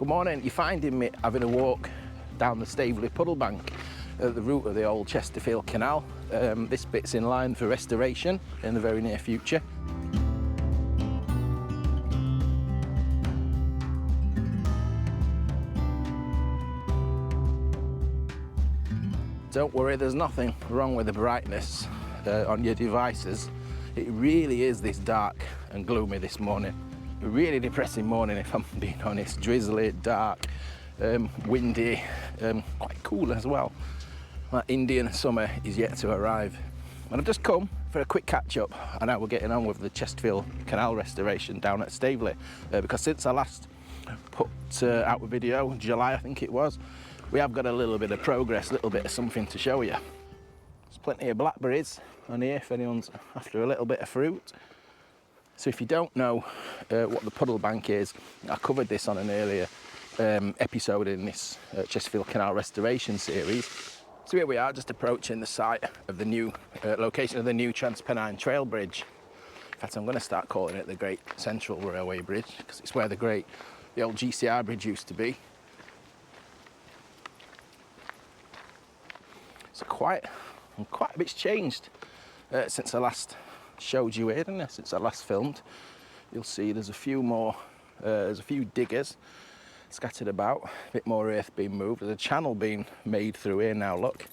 Good morning. You're finding me having a walk down the Staveley puddle bank at the route of the old Chesterfield Canal. This bit's in line for restoration in the very near future. Don't worry, there's nothing wrong with the brightness on your devices. It really is this dark and gloomy this morning. A really depressing morning, if I'm being honest. Drizzly, dark, windy, quite cool as well. That Indian summer is yet to arrive. And I've just come for a quick catch up on how we're getting on with the Chesterfield Canal Restoration down at Staveley. Because since I last put out a video, July I think it was, we have got a little bit of progress, a little bit of something to show you. There's plenty of blackberries on here if anyone's after a little bit of fruit. So if you don't know what the puddle bank is, I covered this on an earlier episode in this Chesterfield Canal Restoration series. So here we are, just approaching the site of the new location of the new Trans-Pennine Trail bridge. In fact, I'm going to start calling it the Great Central Railway Bridge because it's where the old GCR bridge used to be. So quite a bit's changed since I last showed you here, didn't I? Since I last filmed. You'll see there's a few more, there's a few diggers scattered about, a bit more earth being moved. There's a channel being made through here now, look,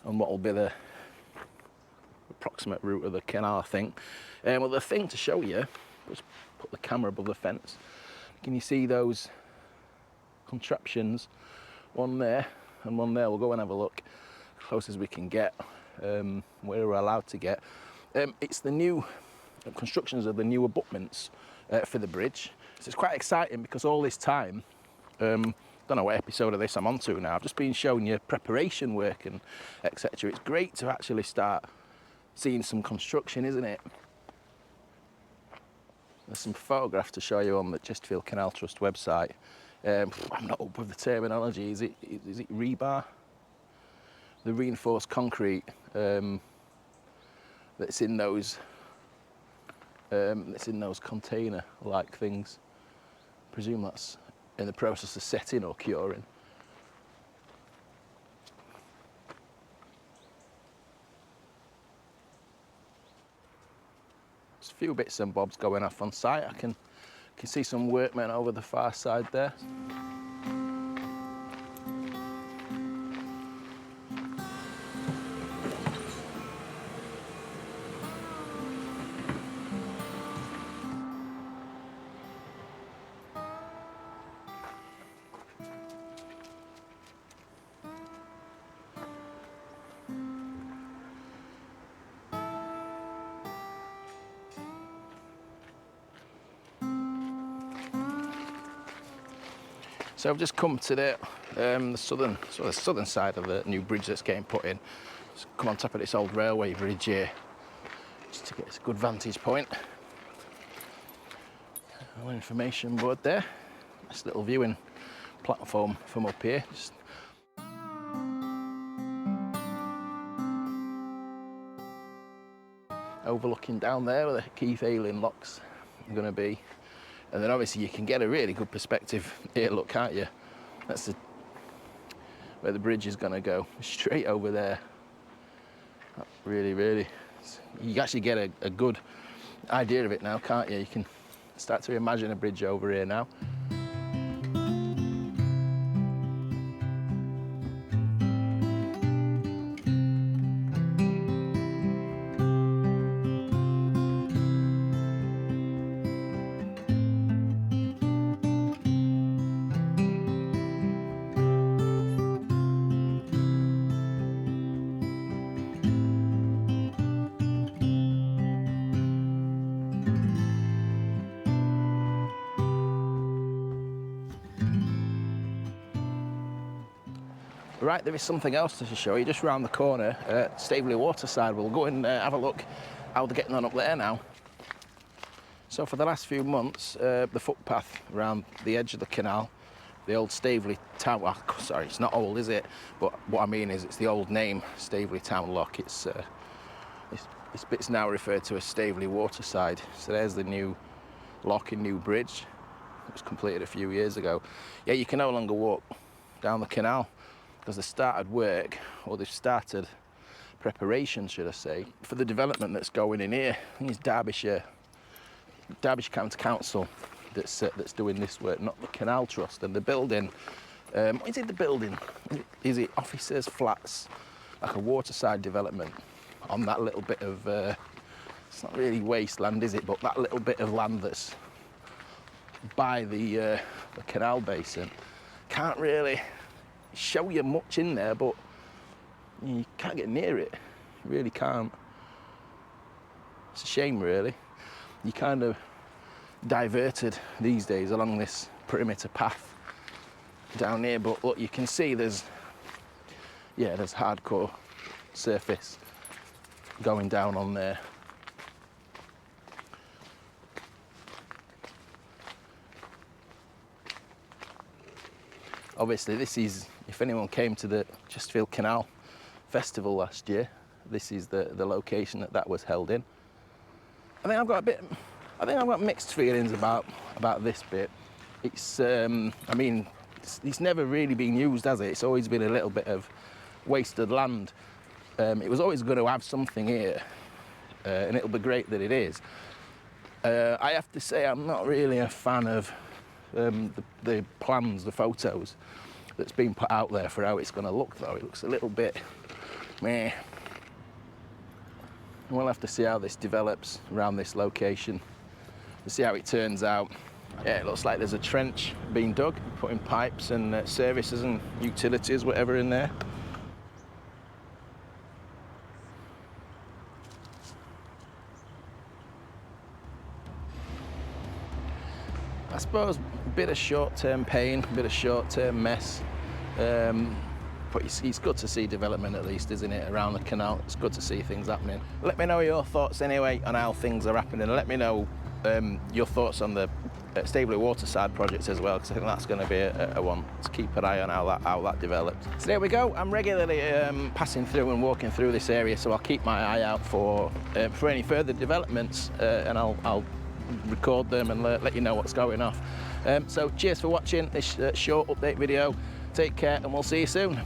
on what will be the approximate route of the canal, I think. Well, the thing to show you, just put the camera above the fence. Can you see those contraptions? One there and one there. We'll go and have a look as close as we can get, where we're allowed to get. It's the new constructions of the new abutments for the bridge. So it's quite exciting because all this time, don't know what episode of this I'm on to now, I've just been showing you preparation work and etc. It's great to actually start seeing some construction, isn't it? There's some photographs to show you on the Chesterfield Canal Trust website. I'm not up with the terminology. Is it rebar? The reinforced concrete that's in those container-like things. I presume that's in the process of setting or curing. There's a few bits and bobs going off on site. I can see some workmen over the far side there. So I've just come to the southern side of the new bridge that's getting put in. Just come on top of this old railway bridge here, just to get a good vantage point. A little information board there. Nice little viewing platform from up here. Just overlooking down there where the Keith Ailing locks are going to be. And then obviously you can get a really good perspective here, look, can't you? That's where the bridge is going to go, straight over there. Really, you actually get a good idea of it now, can't you? You can start to imagine a bridge over here now. Right, there is something else to show you just round the corner, Staveley Waterside. We'll go and have a look how they're getting on up there now. So for the last few months, the footpath around the edge of the canal, the old Staveley Town, well, sorry, it's not old, is it? But what I mean is it's the old name, Staveley Town Lock. It's this bit's now referred to as Staveley Waterside. So there's the new lock and new bridge. It was completed a few years ago. Yeah, you can no longer walk down the canal because they started work, or they've started preparation, should I say, for the development that's going in here. I think it's Derbyshire County Council that's doing this work, not the Canal Trust. And the building, what is it, the building? Is it officers' flats, like a waterside development on that little bit of, it's not really wasteland, is it, but that little bit of land that's by the canal basin. Can't really show you much in there, but you can't get near it. You really can't. It's a shame, really. You kind of diverted these days along this perimeter path down here, but look, you can see there's hardcore surface going down on there. Obviously, this is, if anyone came to the Chesterfield Canal Festival last year, this is the location that was held in. I think I've got mixed feelings about this bit. It's, I mean, it's never really been used, has it? It's always been a little bit of wasted land. It was always going to have something here, and it'll be great that it is. I have to say I'm not really a fan of the plans, the photos that's been put out there for how it's going to look, though. It looks a little bit meh. We'll have to see how this develops around this location, to see how it turns out. Yeah, it looks like there's a trench being dug, putting pipes and services and utilities, whatever, in there. I suppose a bit of short-term pain, a bit of short-term mess, but it's good to see development, at least, isn't it, around the canal? It's good to see things happening. Let me know your thoughts anyway on how things are happening, and let me know your thoughts on the Staveley Waterside project as well, because I think that's going to be a one to keep an eye on how that develops. So there we go. I'm regularly passing through and walking through this area, so I'll keep my eye out for any further developments, and I'll record them and let you know what's going off. So cheers for watching this short update video. Take care, and we'll see you soon.